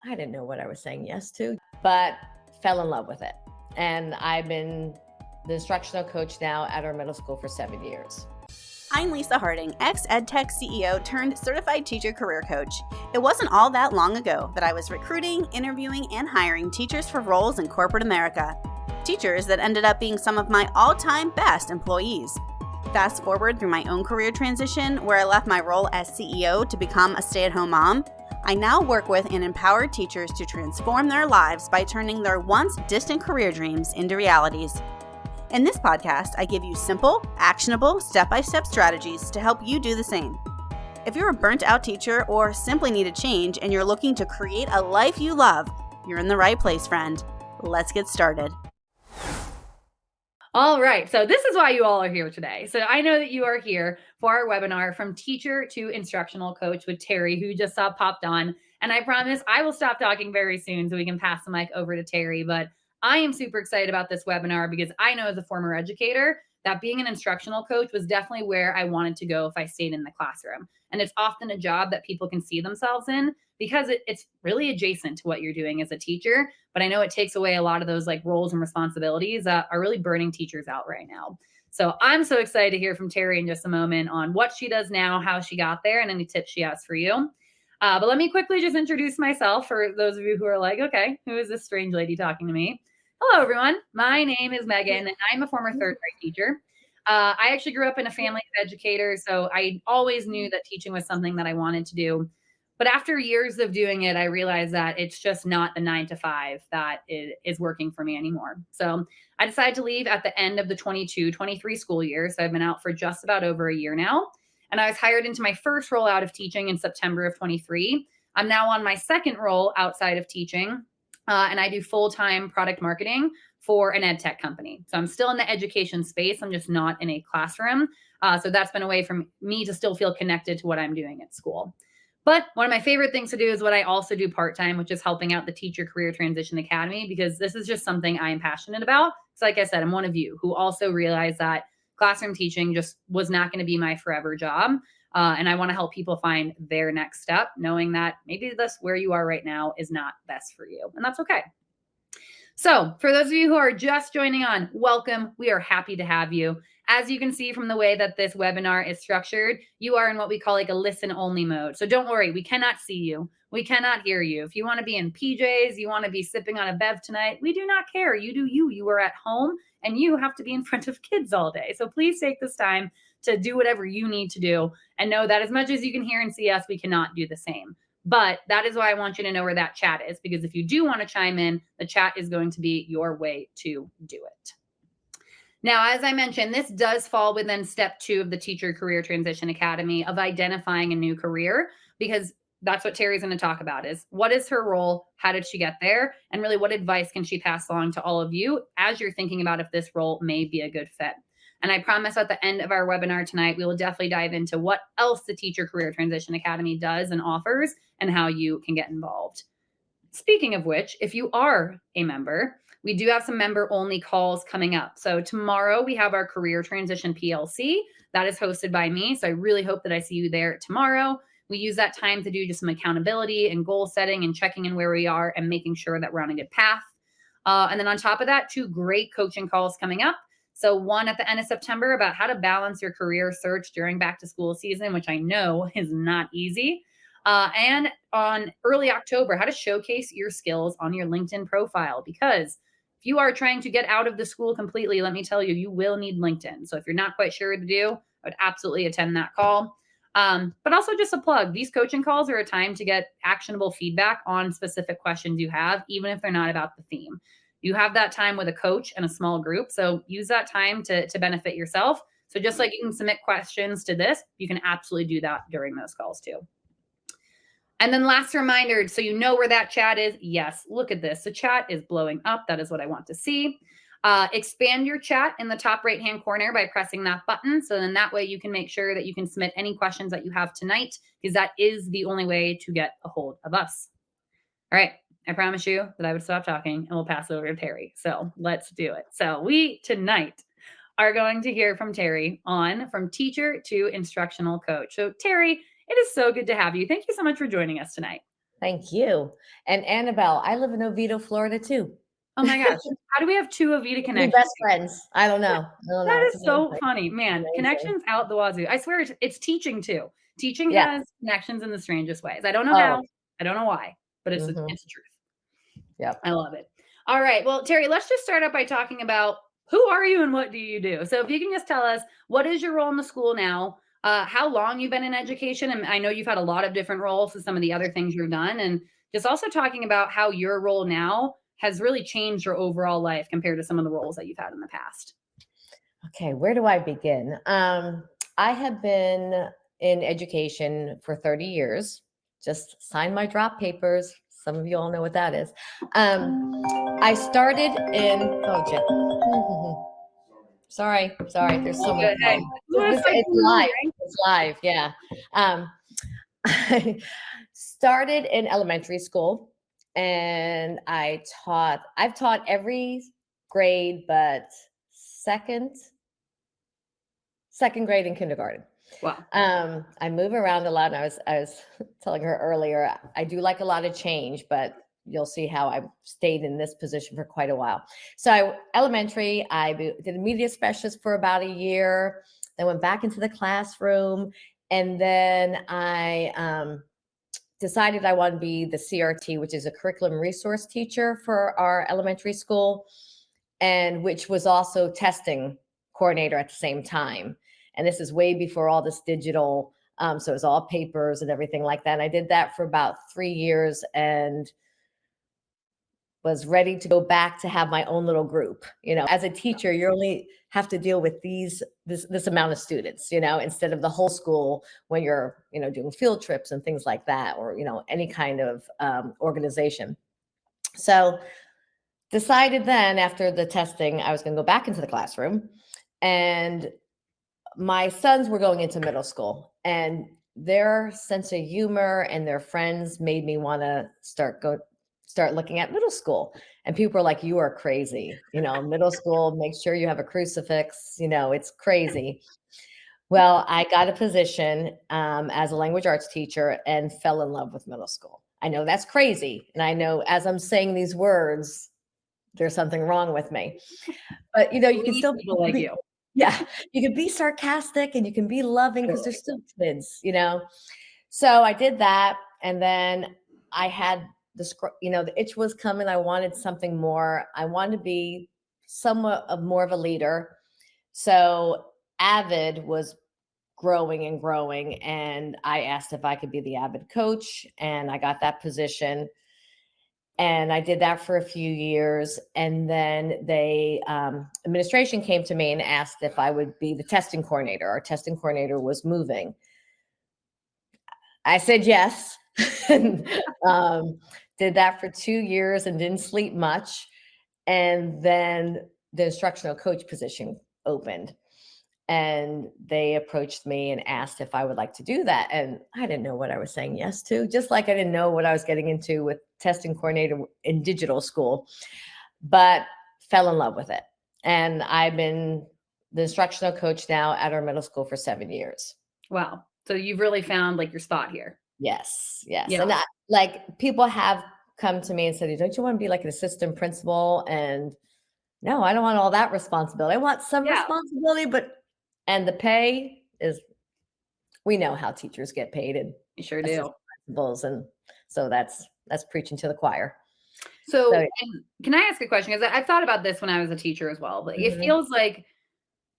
I didn't know what I was saying yes to, but fell in love with it. And I've been the instructional coach now at our middle school for 7 years. I'm Lisa Harding, ex-EdTech CEO turned certified teacher career coach. It wasn't all that long ago that I was recruiting, interviewing, and hiring teachers for roles in corporate America. Teachers that ended up being some of my all-time best employees. Fast forward through my own career transition, where I left my role as CEO to become a stay-at-home mom, I now work with and empower teachers to transform their lives by turning their once distant career dreams into realities. In this podcast, I give you simple, actionable, step-by-step strategies to help you do the same. If you're a burnt-out teacher or simply need a change and you're looking to create a life you love, you're in the right place, friend. Let's get started. All right, so this is why you all are here today. So I know that you are here for our webinar From Teacher to Instructional Coach with Terri, who you just saw popped on. And I promise I will stop talking very soon so we can pass the mic over to Terri. But I am super excited about this webinar because I know as a former educator that being an instructional coach was definitely where I wanted to go if I stayed in the classroom. And it's often a job that people can see themselves in because it's really adjacent to what you're doing as a teacher. But I know it takes away a lot of those like roles and responsibilities that are really burning teachers out right now. So I'm so excited to hear from Terri in just a moment on what she does now, how she got there, and any tips she has for you. But let me quickly just introduce myself for those of you who are like, okay, who is this strange lady talking to me? Hello, everyone. My name is Megan, and I'm a former third grade teacher. I actually grew up in a family of educators, so I always knew that teaching was something that I wanted to do. But after years of doing it, I realized that it's just not the 9 to 5 that is working for me anymore. So I decided to leave at the end of the 22-23 school year. So I've been out for just about over a year now. And I was hired into my first role out of teaching in September of 23. I'm now on my second role outside of teaching. And I do full-time product marketing for an ed tech company. So I'm still in the education space. I'm just not in a classroom. So that's been a way for me to still feel connected to what I'm doing at school. But one of my favorite things to do is what I also do part-time, which is helping out the Teacher Career Transition Academy, because this is just something I am passionate about. So like I said, I'm one of you who also realized that classroom teaching just was not going to be my forever job. And I want to help people find their next step, knowing that maybe this where you are right now is not best for you. And that's okay. So for those of you who are just joining on, welcome. We are happy to have you. As you can see from the way that this webinar is structured, you are in what we call like a listen only mode. So don't worry, we cannot see you. We cannot hear you. If you want to be in PJs, you want to be sipping on a bev tonight, we do not care. You do you. You are at home and you have to be in front of kids all day. So please take this time to do whatever you need to do and know that as much as you can hear and see us, we cannot do the same. But that is why I want you to know where that chat is, because if you do want to chime in, the chat is going to be your way to do it. Now, as I mentioned, this does fall within step 2 of the Teacher Career Transition Academy of identifying a new career, because that's what Terri's going to talk about is what is her role? How did she get there? And really, what advice can she pass along to all of you as you're thinking about if this role may be a good fit? And I promise at the end of our webinar tonight, we will definitely dive into what else the Teacher Career Transition Academy does and offers and how you can get involved. Speaking of which, if you are a member, we do have some member-only calls coming up. So tomorrow we have our Career Transition PLC. That is hosted by me. So I really hope that I see you there tomorrow. We use that time to do just some accountability and goal setting and checking in where we are and making sure that we're on a good path. And then on top of that, 2 great coaching calls coming up. So one at the end of September about how to balance your career search during back to school season, which I know is not easy. And on early October, how to showcase your skills on your LinkedIn profile. Because if you are trying to get out of the school completely, let me tell you, you will need LinkedIn. So if you're not quite sure what to do, I would absolutely attend that call. But also just a plug, these coaching calls are a time to get actionable feedback on specific questions you have, even if they're not about the theme. You have that time with a coach and a small group. So use that time to benefit yourself. So just like you can submit questions to this, you can absolutely do that during those calls too. And then last reminder, so you know where that chat is. Yes, look at this. The chat is blowing up. That is what I want to see. Expand your chat in the top right-hand corner by pressing that button. So then that way you can make sure that you can submit any questions that you have tonight, because that is the only way to get a hold of us. All right. I promise you that I would stop talking and we'll pass it over to Terri. So let's do it. So we tonight are going to hear from Terri on From Teacher to Instructional Coach. So Terri, it is so good to have you. Thank you so much for joining us tonight. Thank you. And Annabelle, I live in Oviedo, Florida too. Oh my gosh. How do we have two Avita We're connections? best friends. I don't know. That It's is so amazing. funny, man. Amazing. Connections out the wazoo. I swear it's teaching too. Teaching Yeah. has connections in the strangest ways. I don't know Oh. how, I don't know why, but it's the truth. Yep. I love it. All right. Well, Terri, let's just start out by talking about who are you and what do you do? So if you can just tell us, what is your role in the school now? How long you've been in education? And I know you've had a lot of different roles with some of the other things you've done. And just also talking about how your role now has really changed your overall life compared to some of the roles that you've had in the past. Okay, where do I begin? I have been in education for 30 years. Just signed my drop papers. Some of you all know what that is. I started in, oh, Jen. Sorry. There's someone. Hey, It's live. It's live. Yeah. I started in elementary school, and I've taught every grade but second grade and kindergarten. Wow. I move around a lot, and I was telling her earlier, I do like a lot of change, but you'll see how I've stayed in this position for quite a while. So elementary, I did a media specialist for about a year, then went back into the classroom, and then I decided I wanted to be the CRT, which is a curriculum resource teacher for our elementary school, and which was also testing coordinator at the same time. And this is way before all this digital, so it was all papers and everything like that. And I did that for about 3 years and was ready to go back to have my own little group. As a teacher, you only have to deal with this amount of students, instead of the whole school when you're, doing field trips and things like that, or, any kind of organization. So decided then after the testing, I was going to go back into the classroom, and my sons were going into middle school, and their sense of humor and their friends made me want to start looking at middle school. And people were like, you are crazy. Middle school, make sure you have a crucifix. It's crazy. Well, I got a position as a language arts teacher and fell in love with middle school. I know that's crazy. And I know as I'm saying these words, there's something wrong with me. But, you can still people like you. Yeah, you can be sarcastic and you can be loving because they're still kids, So I did that. And then I had the itch was coming. I wanted something more. I wanted to be somewhat of more of a leader. So Avid was growing and growing. And I asked if I could be the Avid coach, and I got that position. And I did that for a few years. And then administration came to me and asked if I would be the testing coordinator. Our testing coordinator was moving. I said yes. and, did that for 2 years and didn't sleep much. And then the instructional coach position opened. And they approached me and asked if I would like to do that. And I didn't know what I was saying yes to, just like I didn't know what I was getting into with testing coordinator in digital school, but fell in love with it. And I've been the instructional coach now at our middle school for 7 years. Wow. So you've really found like your spot here. Yes. Yeah. And people have come to me and said, don't you want to be like an assistant principal? And no, I don't want all that responsibility. I want some responsibility, and the pay is, we know how teachers get paid, and you sure do. Principals, and so that's preaching to the choir. So can I ask a question? Because I've thought about this when I was a teacher as well, but it feels like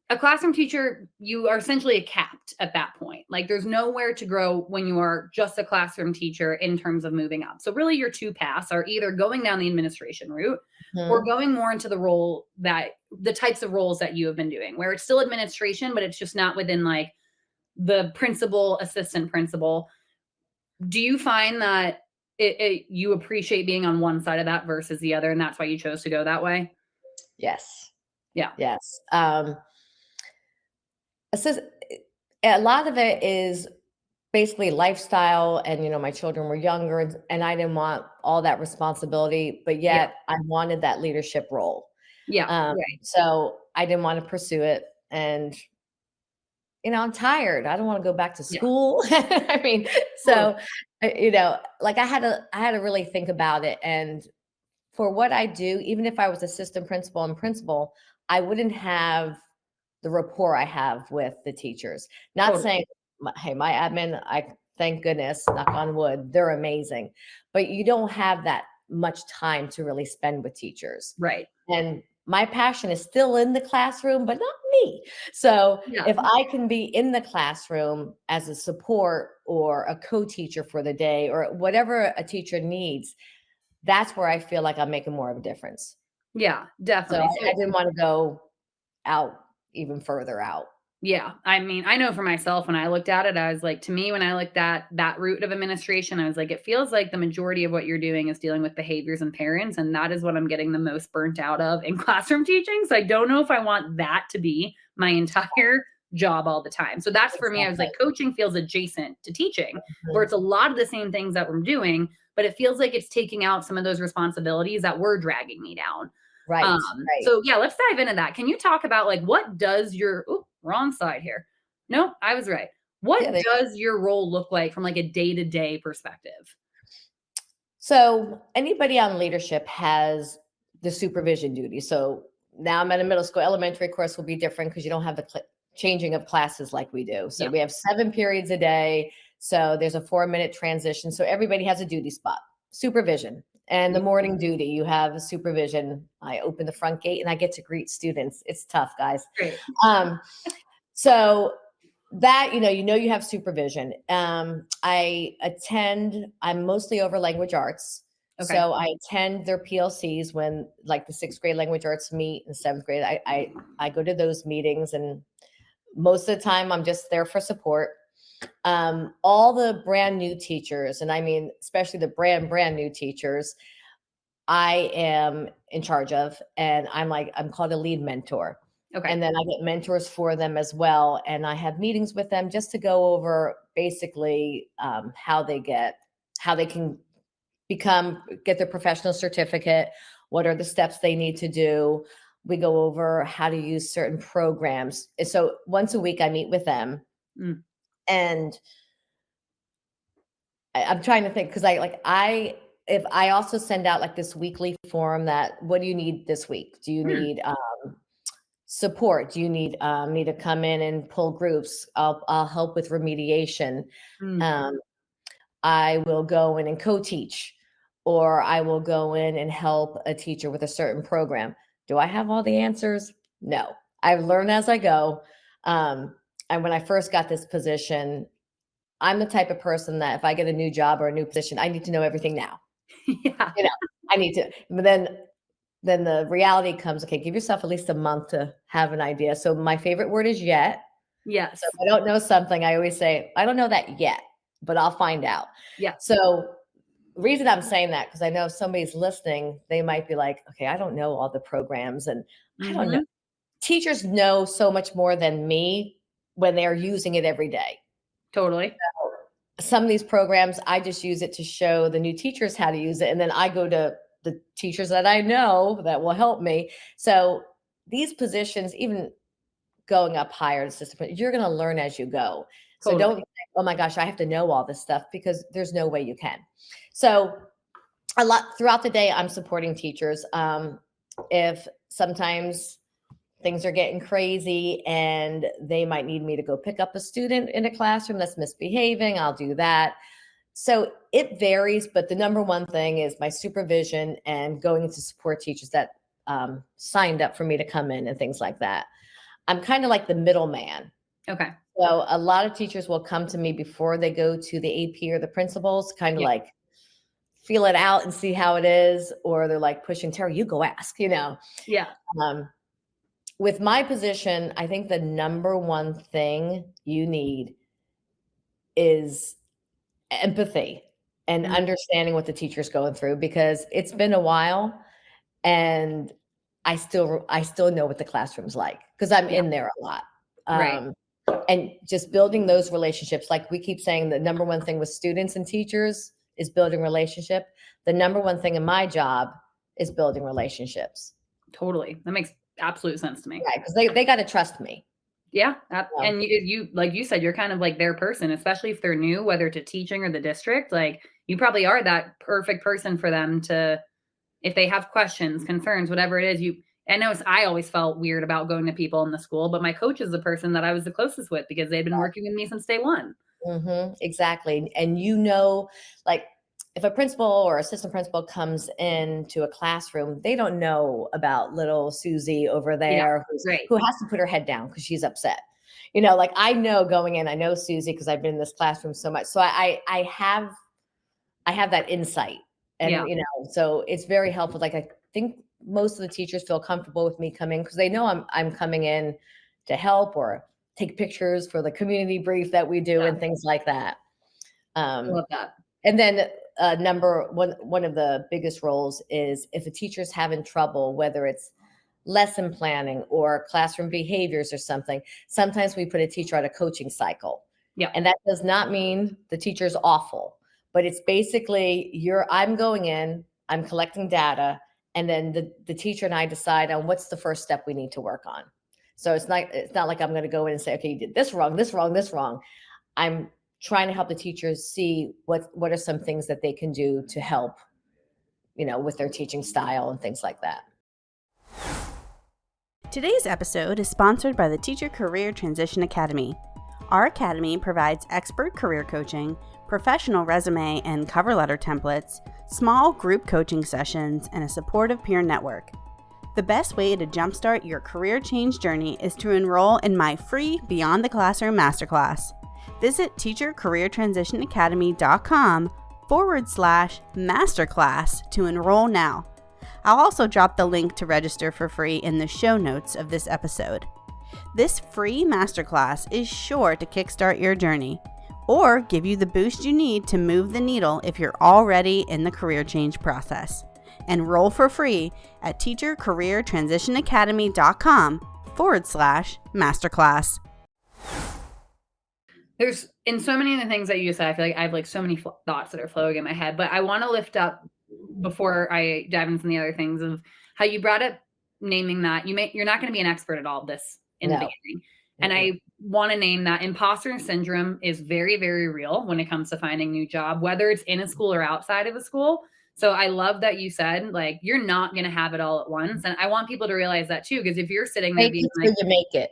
a classroom teacher, you are essentially capped at that point. Like there's nowhere to grow when you are just a classroom teacher in terms of moving up. So really your two paths are either going down the administration route or going more into the types of roles that you have been doing, where it's still administration, but it's just not within like the principal, assistant principal. Do you find that you appreciate being on one side of that versus the other, and that's why you chose to go that way? Yes. Yeah. Yes. A lot of it is basically lifestyle, and my children were younger, and I didn't want all that responsibility, but yet I wanted that leadership role. Yeah. So I didn't want to pursue it, and I'm tired. I don't want to go back to Yeah. school. I mean, so, like I had to really think about it. And for what I do, even if I was assistant principal and principal, I wouldn't have the rapport I have with the teachers. Not Totally. saying, hey, my admin, I thank goodness, knock on wood, they're amazing. But you don't have that much time to really spend with teachers. Right. And my passion is still in the classroom, but not me. So Yeah. if I can be in the classroom as a support or a co-teacher for the day or whatever a teacher needs, that's where I feel like I'm making more of a difference. Yeah, So definitely. I didn't want to go out even further out. Yeah. I mean, I know for myself, when I looked at it, I was like, to me, when I looked at that route of administration, I was like, it feels like the majority of what you're doing is dealing with behaviors and parents. And that is what I'm getting the most burnt out of in classroom teaching. So I don't know if I want that to be my entire job all the time. So that's for me. I was like, coaching feels adjacent to teaching, where it's a lot of the same things that we're doing, but it feels like it's taking out some of those responsibilities that were dragging me down. Right. So yeah, let's dive into that. Can you talk about like what does your wrong side here? No, I was right. What does your role look like from like a day-to-day perspective? So anybody on leadership has the supervision duty. So now I'm at a middle school. Elementary course will be different because you don't have the changing of classes like we do. So we have 7 periods a day. So there's a 4-minute transition. So everybody has a duty spot. Supervision. And the morning duty, you have a supervision. I open the front gate and I get to greet students. It's tough, guys. Great. So that, you have supervision. I'm mostly over language arts. Okay. So I attend their PLCs when like the 6th grade language arts meet and 7th grade. I go to those meetings, and most of the time I'm just there for support. All the brand new teachers, and I mean, especially the brand new teachers, I am in charge of, and I'm called a lead mentor. Okay. And then I get mentors for them as well. And I have meetings with them just to go over basically how they can get their professional certificate. What are the steps they need to do? We go over how to use certain programs. And so once a week I meet with them. And I'm trying to think, because if I also send out like this weekly form that, what do you need this week? Do you need support? Do you need me to come in and pull groups? I'll help with remediation. I will go in and co-teach, or I will go in and help a teacher with a certain program. Do I have all the answers? No. I've learned as I go. And when I first got this position, I'm the type of person that if I get a new job or a new position, I need to know everything now. Yeah. I need to, but then the reality comes, okay, give yourself at least a month to have an idea. So my favorite word is yet. Yes. So if I don't know something, I always say, I don't know that yet, but I'll find out. Yeah. So the reason I'm saying that, because I know if somebody's listening, they might be like, okay, I don't know all the programs, and I don't know. Teachers know so much more than me when they're using it every day. Totally. So some of these programs, I just use it to show the new teachers how to use it. And then I go to the teachers that I know that will help me. So these positions, even going up higher, you're going to learn as you go. So don't think, oh my gosh, I have to know all this stuff, because there's no way you can. So a lot throughout the day, I'm supporting teachers. If sometimes things are getting crazy and they might need me to go pick up a student in a classroom that's misbehaving, I'll do that. So it varies, but the number one thing is my supervision and going to support teachers that signed up for me to come in and things like that. I'm kind of like the middleman. Okay. So a lot of teachers will come to me before they go to the AP or the principals, kind of like feel it out and see how it is, or they're like pushing, Terri, you go ask, Yeah. With my position, I think the number one thing you need is empathy and understanding what the teacher's going through, because it's been a while and I still know what the classroom's like, because I'm in there a lot. Right. And just building those relationships. Like we keep saying, the number one thing with students and teachers is building relationship. The number one thing in my job is building relationships. Totally. That makes absolute sense to me. Right, because they got to trust me. Yeah. Yeah. And you, like you said, you're kind of like their person, especially if they're new, whether to teaching or the district, like you probably are that perfect person for them to, if they have questions, concerns, whatever it is, I know I always felt weird about going to people in the school, but my coach is the person that I was the closest with because they'd been working with me since day one. Exactly. And like if a principal or assistant principal comes into a classroom, they don't know about little Susie over Yeah. there Right. who has to put her head down because she's upset. Like I know going in, I know Susie because I've been in this classroom so much. So I have that insight. And Yeah. So it's very helpful. Like I think most of the teachers feel comfortable with me coming because they know I'm coming in to help or take pictures for the community brief that we do and things like that. I love that. And then one of the biggest roles is if a teacher's having trouble, whether it's lesson planning or classroom behaviors or something, sometimes we put a teacher on a coaching cycle. Yeah. And that does not mean the teacher's awful, but it's basically I'm going in, I'm collecting data, and then the teacher and I decide on what's the first step we need to work on. So it's not like I'm going to go in and say, okay, you did this wrong, this wrong, this wrong. I'm trying to help the teachers see what are some things that they can do to help, with their teaching style and things like that. Today's episode is sponsored by the Teacher Career Transition Academy. Our academy provides expert career coaching, professional resume and cover letter templates, small group coaching sessions, and a supportive peer network. The best way to jumpstart your career change journey is to enroll in my free Beyond the Classroom Masterclass. Visit teachercareertransitionacademy.com/masterclass to enroll now. I'll also drop the link to register for free in the show notes of this episode. This free masterclass is sure to kickstart your journey or give you the boost you need to move the needle if you're already in the career change process. Enroll for free at teachercareertransitionacademy.com/masterclass. There's in so many of the things that you said, I feel like I have like so many thoughts that are flowing in my head, but I want to lift up before I dive into the other things of how you brought up naming that you're not going to be an expert at all of this in the beginning. And I want to name that imposter syndrome is very, very real when it comes to finding a new job, whether it's in a school or outside of a school. So I love that you said, like, you're not going to have it all at once. And I want people to realize that too, because if you're sitting there being like, you make it.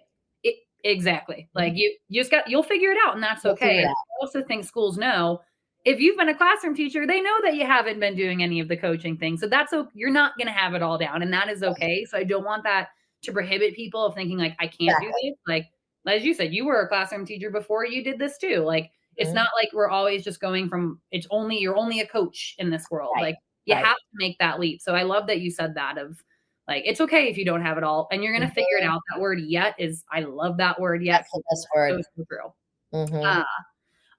Exactly. Like you'll figure it out and that's okay. I also think schools know if you've been a classroom teacher, they know that you haven't been doing any of the coaching things. So that's okay. You're not going to have it all down and that is okay. So I don't want that to prohibit people of thinking like, I can't do this. Like, as you said, you were a classroom teacher before you did this too. Like, it's not like we're always just going from, you're only a coach in this world. Like you have to make that leap. So I love that you said that of like, it's okay if you don't have it all and you're going to figure it out. That word yet I love that word yet. That's the best word. So true.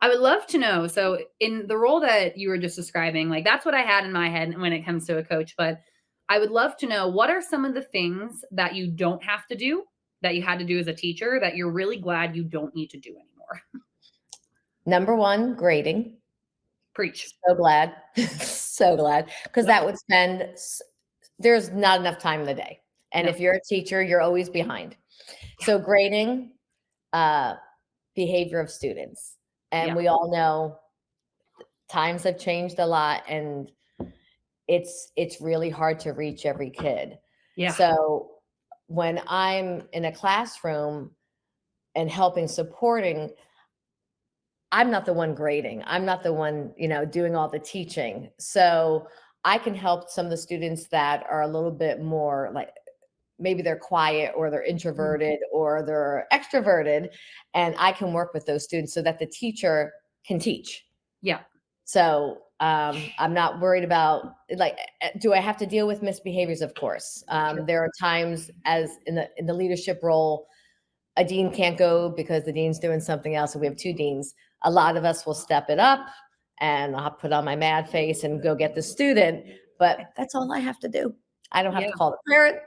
I would love to know. So in the role that you were just describing, like that's what I had in my head when it comes to a coach, but I would love to know what are some of the things that you don't have to do that you had to do as a teacher that you're really glad you don't need to do anymore? Number one, grading. Preach. So glad. So glad. Because that would there's not enough time in the day. And if you're a teacher, you're always behind. So grading, behavior of students. And we all know times have changed a lot and it's really hard to reach every kid. Yeah. So when I'm in a classroom and supporting, I'm not the one grading. I'm not the one, doing all the teaching. So I can help some of the students that are a little bit more like, maybe they're quiet or they're introverted or they're extroverted. And I can work with those students so that the teacher can teach. Yeah. So I'm not worried about like, do I have to deal with misbehaviors? Of course. There are times as in the leadership role, a dean can't go because the dean's doing something else. And we have two deans. A lot of us will step it up and I'll put on my mad face and go get the student. But that's all I have to do. I don't have to call the parent.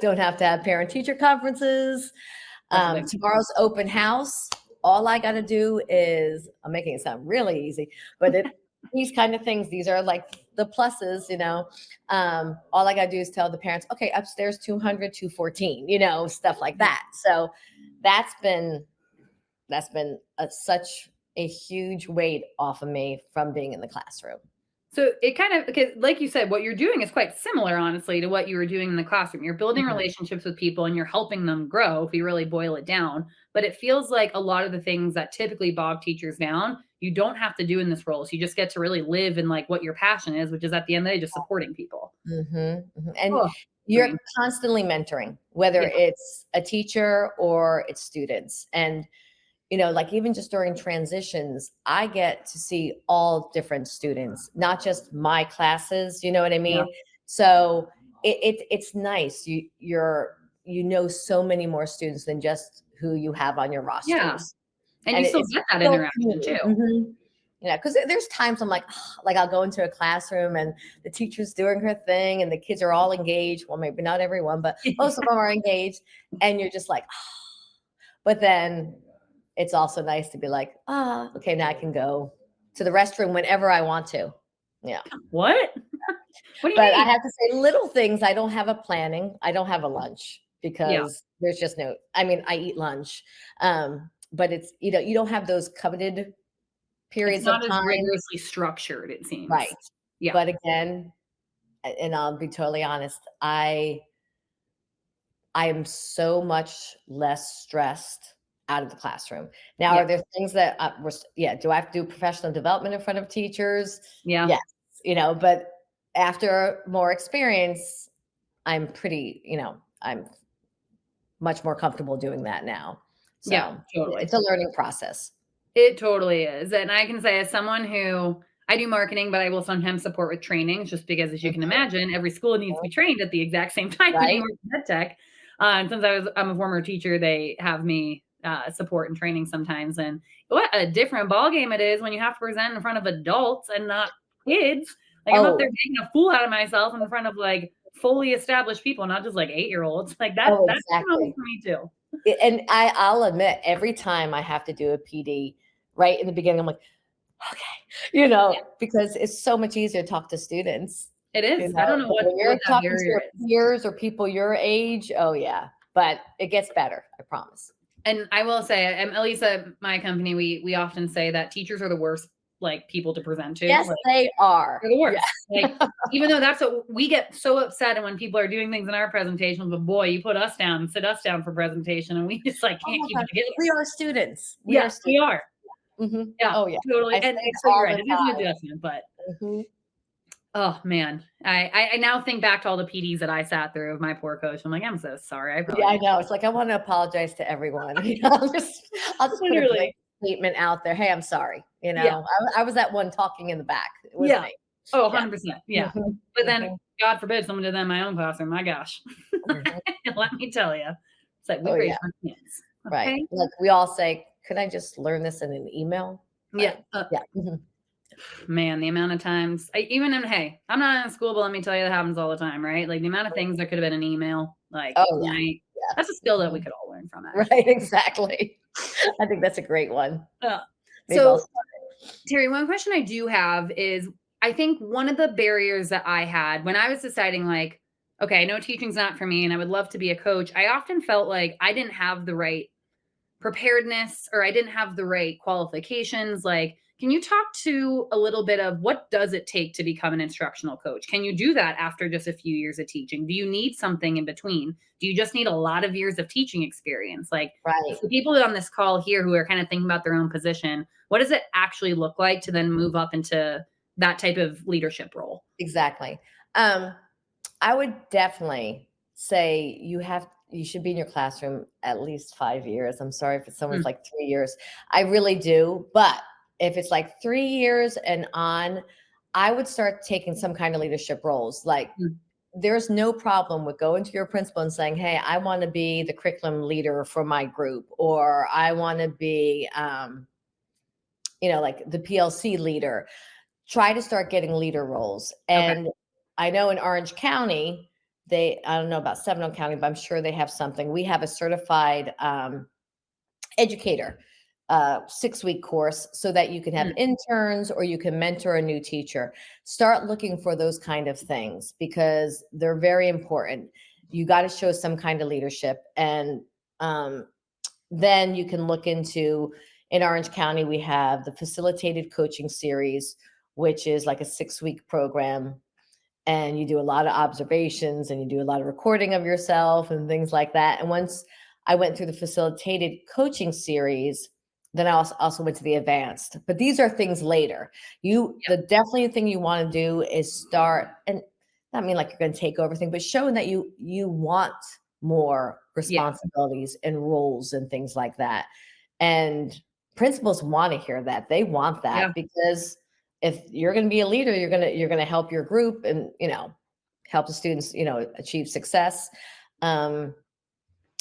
Don't have to have parent-teacher conferences. Tomorrow's open house. All I got to do is, I'm making it sound really easy, but these kind of things, these are like the pluses, all I got to do is tell the parents, okay, upstairs 200, 214, stuff like that. So that's been such a huge weight off of me from being in the classroom. So it kind of, because like you said, what you're doing is quite similar, honestly, to what you were doing in the classroom. You're building relationships with people and you're helping them grow, if you really boil it down. But it feels like a lot of the things that typically bog teachers down, you don't have to do in this role. So you just get to really live in like what your passion is, which is at the end of the day, just supporting people. And Oh, you're dream. constantly mentoring, whether it's a teacher or it's students. And like even just during transitions, I get to see all different students, not just my classes, you know what I mean? Yeah. So it's nice. You know so many more students than just who you have on your rosters. Yeah. And you still it's get that so interaction too. Because there's times I'm like I'll go into a classroom and the teacher's doing her thing and the kids are all engaged. Well, maybe not everyone, but most of them are engaged. And you're just like, but then it's also nice to be like, okay, now I can go to the restroom whenever I want to. Yeah. What? What do you But mean? I have to say little things. I don't have a planning. I don't have a lunch because there's just I eat lunch. But it's, you don't have those coveted periods It's not of as time. rigorously structured, it seems. Right. Yeah. But again, and I'll be totally honest, I am so much less stressed out of the classroom. Now, are there things that do I have to do professional development in front of teachers? Yeah. Yes, but after more experience, I'm pretty, I'm much more comfortable doing that now. So Yeah, totally. it's a learning process. It totally is. And I can say, as someone who I do marketing, but I will sometimes support with trainings, just because, as you can imagine, every school needs to be trained at the exact same time when you Right. work in ed tech. And since I'm a former teacher, they have me support and training sometimes. And what a different ballgame it is when you have to present in front of adults and not kids. Like I'm up there taking a fool out of myself in front of like fully established people, not just like 8-year-olds. Like that's Exactly. for me too. And I'll admit, every time I have to do a PD, right in the beginning, I'm like, okay, because it's so much easier to talk to students. It is. I don't know But when you're what that talking to barrier your is. peers or people your age, oh yeah, but it gets better, I promise. And I will say, at least at my company, we often say that teachers are the worst like people to present to. Yes, like, they are. they're the worst. Like even though that's what we get so upset when people are doing things in our presentations, but boy, you put us down, sit us down for presentation, and we just like can't keep it together. We are students. We are. Yeah. Oh yeah. Totally. And so you're right. It is an adjustment, but oh man, I now think back to all the PDs that I sat through of my poor coach. I'm like, I'm so sorry. I know. It's like I want to apologize to everyone. I'll just put a blank statement out there. Hey, I'm sorry. I was that one talking in the back. It was me. Oh, 100%. Yeah. But then, God forbid, someone did that in my own classroom. My gosh. Let me tell you, it's like we raise our hands. Okay? Right. Like we all say, could I just learn this in an email? Yeah. Yeah. Man, the amount of times hey, I'm not in school, but let me tell you, that happens all the time, right? Like the amount of things that could have been an email, like, that's a skill that we could all learn from. Actually. Right, exactly. I think that's a great one. So, Terri, one question I do have is, I think one of the barriers that I had when I was deciding, like, okay, I know teaching's not for me and I would love to be a coach, I often felt like I didn't have the right preparedness or I didn't have the right qualifications. Like, can you talk to a little bit of what does it take to become an instructional coach? Can you do that after just a few years of teaching? Do you need something in between? Do you just need a lot of years of teaching experience? Like for people on this call here who are kind of thinking about their own position, what does it actually look like to then move up into that type of leadership role? Exactly. I would definitely say you should be in your classroom at least 5 years. I'm sorry if someone's like 3 years. I really do. But if it's like 3 years and on, I would start taking some kind of leadership roles. Like there's no problem with going to your principal and saying, hey, I want to be the curriculum leader for my group, or I want to be, like the PLC leader. Try to start getting leader roles. And I know in Orange County, I don't know about Seminole County, but I'm sure they have something. We have a certified educator 6-week course so that you can have interns or you can mentor a new teacher. Start looking for those kind of things because they're very important. You got to show some kind of leadership. And then you can look into, in Orange County, we have the facilitated coaching series, which is like a 6-week program. And you do a lot of observations and you do a lot of recording of yourself and things like that. And once I went through the facilitated coaching series, then I also went to the advanced. But these are things later. The definitely thing you want to do is start, and not mean like you're going to take over everything, but showing that you want more responsibilities and roles and things like that. And principals want to hear that. They want that because if you're going to be a leader, you're going to help your group and, help the students, achieve success. And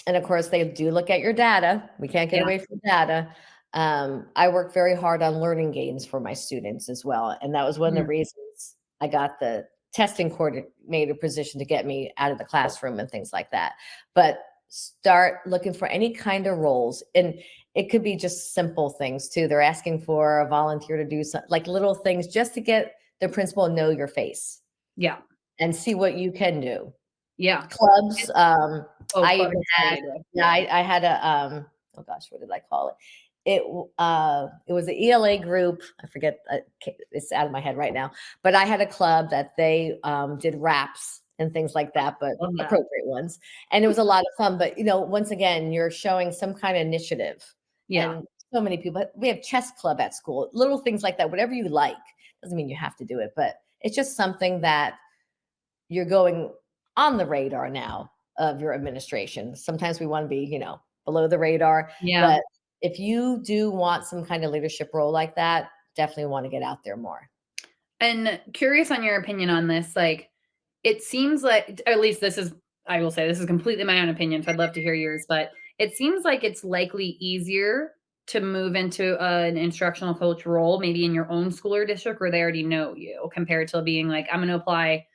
of course they do look at your data. We can't get away from data. I work very hard on learning gains for my students as well. And that was one of the reasons I got the testing coordinator position to get me out of the classroom and things like that. But start looking for any kind of roles. And it could be just simple things too. They're asking for a volunteer to do some like little things just to get the principal to know your face. Yeah. And see what you can do. Yeah. Clubs. I clubs even had, I had a, oh gosh, what did I call it? It was an ELA group. I forget, it's out of my head right now, but I had a club that they did raps and things like that, but appropriate ones. And it was a lot of fun, but once again, you're showing some kind of initiative. Yeah. And so many people, we have chess club at school, little things like that, whatever you like. Doesn't mean you have to do it, but it's just something that you're going on the radar now of your administration. Sometimes we want to be, below the radar, but if you do want some kind of leadership role like that, definitely want to get out there more. And curious on your opinion on this, like, it seems like, at least I will say this is completely my own opinion, so I'd love to hear yours, but it seems like it's likely easier to move into an instructional coach role, maybe in your own school or district where they already know you, compared to being like, I'm going to apply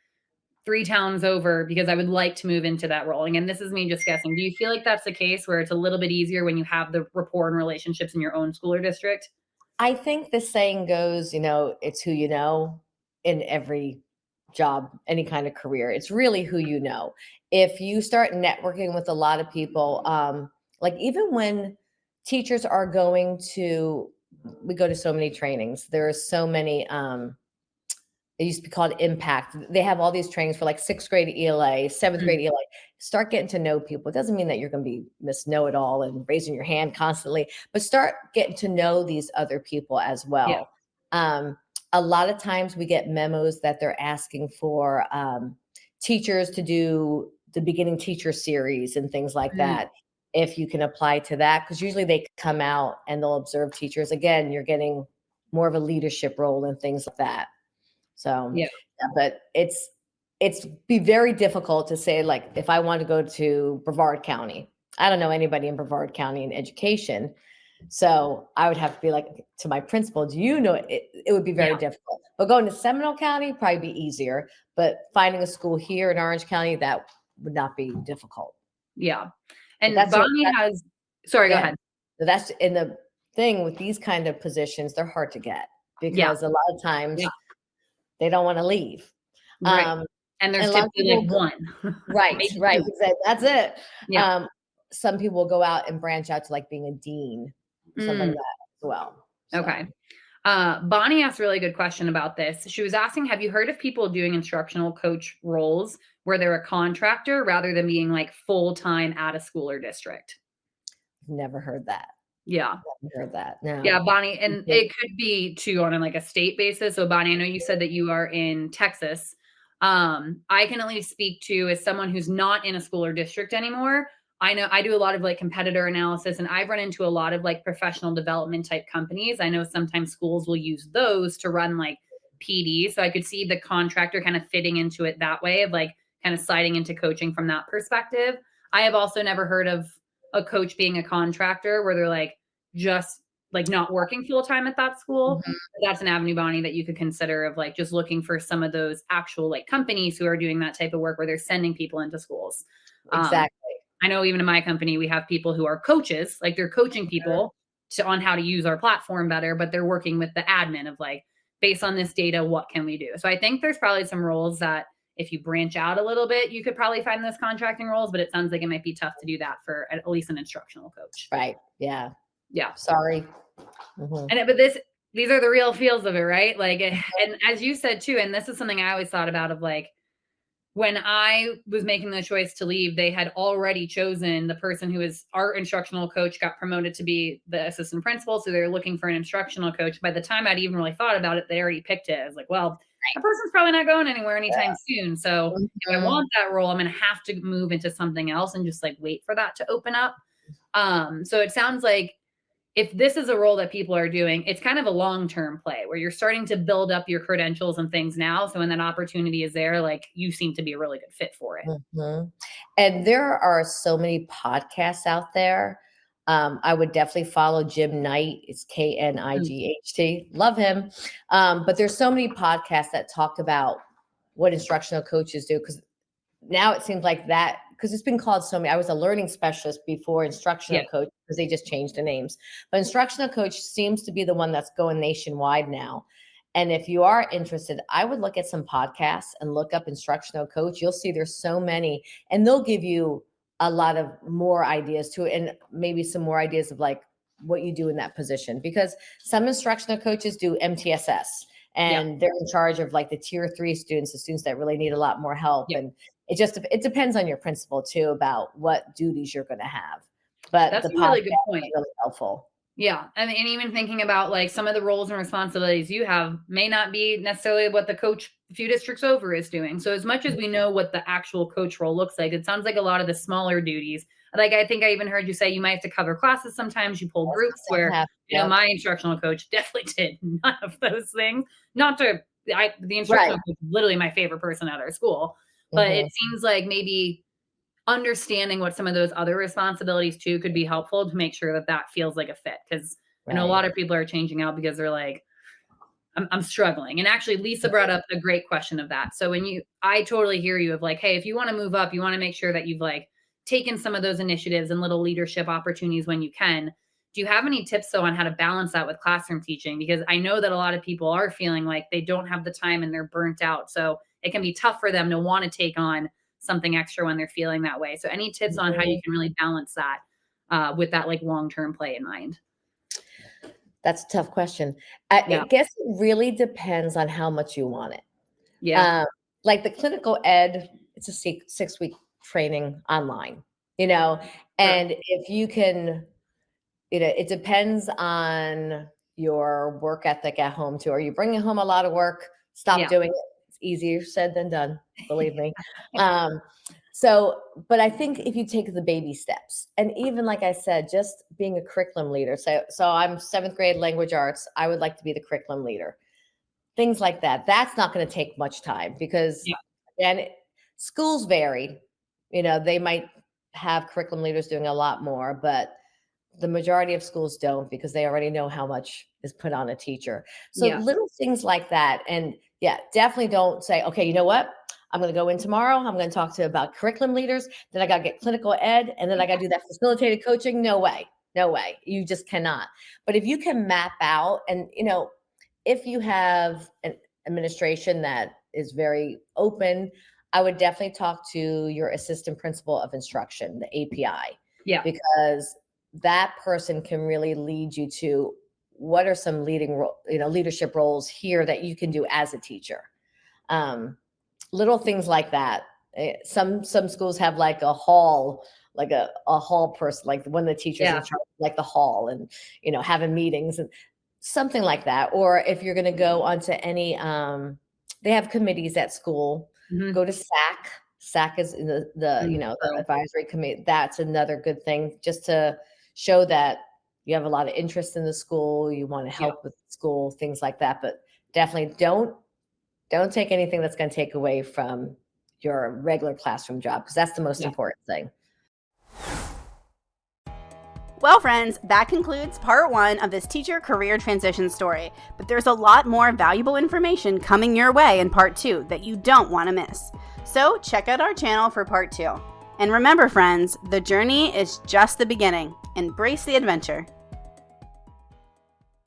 3 towns over because I would like to move into that role. And this is me just guessing. Do you feel like that's the case where it's a little bit easier when you have the rapport and relationships in your own school or district? I think the saying goes, it's who you know in every job, any kind of career. It's really who you know. If you start networking with a lot of people, like even when teachers are we go to so many trainings. There are so many, it used to be called Impact. They have all these trainings for like 6th grade ELA, 7th grade ELA. Start getting to know people. It doesn't mean that you're going to be Miss Know-It-All and raising your hand constantly, but start getting to know these other people as well. Yeah. A lot of times we get memos that they're asking for teachers to do the beginning teacher series and things like that. If you can apply to that, because usually they come out and they'll observe teachers. Again, you're getting more of a leadership role and things like that. So, but it's be very difficult to say, like, if I want to go to Brevard County, I don't know anybody in Brevard County in education. So I would have to be like to my principal, do you know it? It would be very difficult, but going to Seminole County, probably be easier, but finding a school here in Orange County, that would not be difficult. Yeah. And Bonnie sorry, go ahead. That's in the thing with these kind of positions, they're hard to get because a lot of times they don't want to leave. Right. And there's typically like one. Right. That's it. Yeah. Some people will go out and branch out to like being a dean, something like that as well. So. Okay. Bonnie asked a really good question about this. She was asking, have you heard of people doing instructional coach roles where they're a contractor rather than being like full-time at a school or district? Never heard that. Yeah. Never heard that. No. Yeah, Bonnie. And it could be too on like a state basis. So Bonnie, I know you said that you are in Texas. I can at least speak to as someone who's not in a school or district anymore. I know I do a lot of like competitor analysis, and I've run into a lot of like professional development type companies. I know sometimes schools will use those to run like PD. So I could see the contractor kind of fitting into it that way of like kind of sliding into coaching from that perspective. I have also never heard of a coach being a contractor where they're like just like not working full time at that school. That's an avenue, Bonnie, that you could consider of like just looking for some of those actual like companies who are doing that type of work where they're sending people into schools. Exactly. I know even in my company, we have people who are coaches, like they're coaching people, on how to use our platform better, but they're working with the admin of like, based on this data, what can we do? So I think there's probably some roles that if you branch out a little bit, you could probably find those contracting roles, but it sounds like it might be tough to do that for at least an instructional coach. Right. Yeah. Yeah. Sorry. But these are the real feels of it, right? Like, and as you said too, and this is something I always thought about of like, when I was making the choice to leave, they had already chosen the person who is our instructional coach, got promoted to be the assistant principal. So they're looking for an instructional coach. By the time I'd even really thought about it, they already picked it. I was like, well, that person's probably not going anywhere anytime soon. So if I want that role, I'm going to have to move into something else and just like wait for that to open up. So it sounds like if this is a role that people are doing, it's kind of a long-term play where you're starting to build up your credentials and things now. So when that opportunity is there, like you seem to be a really good fit for it. And there are so many podcasts out there. I would definitely follow Jim Knight. It's Knight. Love him. But there's so many podcasts that talk about what instructional coaches do. Because now it seems like that, because it's been called so many. I was a learning specialist before instructional coach, because they just changed the names. But instructional coach seems to be the one that's going nationwide now. And if you are interested, I would look at some podcasts and look up instructional coach. You'll see there's so many, and they'll give you a lot of more ideas too, and maybe some more ideas of like what you do in that position. Because some instructional coaches do MTSS, and they're in charge of like the tier 3 students, the students that really need a lot more help. And it depends on your principal too about what duties you're going to have. But that's the a really good point. Really helpful. Yeah. And even thinking about like some of the roles and responsibilities you have may not be necessarily what the coach a few districts over is doing. So as much as we know what the actual coach role looks like, it sounds like a lot of the smaller duties. Like I think I even heard you say you might have to cover classes sometimes, you pull groups where, you know, my instructional coach definitely did none of those things. The instructional coach is literally my favorite person at our school. But it seems like maybe understanding what some of those other responsibilities too could be helpful to make sure that that feels like a fit. Because I know a lot of people are changing out because they're like, I'm struggling. And actually Lisa brought up a great question of that. So I totally hear you of like, hey, if you want to move up, you want to make sure that you've like taken some of those initiatives and little leadership opportunities when you can. Do you have any tips though on how to balance that with classroom teaching? Because I know that a lot of people are feeling like they don't have the time and they're burnt out. So it can be tough for them to want to take on something extra when they're feeling that way. So any tips on how you can really balance that with that like long-term play in mind? That's a tough question. I guess it really depends on how much you want it. Yeah. Like the clinical ed, it's a 6-week training online, you know, and if you can, you know, it depends on your work ethic at home too. Are you bringing home a lot of work? Stop doing it. It's easier said than done, believe me. But I think if you take the baby steps, and even like I said, just being a curriculum leader. So I'm 7th grade language arts. I would like to be the curriculum leader. Things like that. That's not going to take much time because schools vary. You know, they might have curriculum leaders doing a lot more, but the majority of schools don't because they already know how much is put on a teacher. So little things like that. And definitely don't say, okay, you know what? I'm going to go in tomorrow. I'm going to talk about curriculum leaders. Then I got to get clinical ed. And then I got to do that facilitated coaching. No way. No way. You just cannot. But if you can map out and, you know, if you have an administration that is very open, I would definitely talk to your assistant principal of instruction, the API. Yeah. Because that person can really lead you to what are some leadership roles here that you can do as a teacher. Little things like that. Some schools have like a hall, like a hall person, like one of the teachers in charge, like the hall, and you know, having meetings and something like that. Or if you're going to go onto any, they have committees at school. Go to SAC. SAC is in the you know, the advisory committee. That's another good thing, just to show that you have a lot of interest in the school. You want to help with the school, things like that. But definitely don't take anything that's going to take away from your regular classroom job, because that's the most important thing. Well, friends, that concludes part 1 of this teacher career transition story. But there's a lot more valuable information coming your way in part 2 that you don't want to miss. So check out our channel for part 2. And remember, friends, the journey is just the beginning. Embrace the adventure.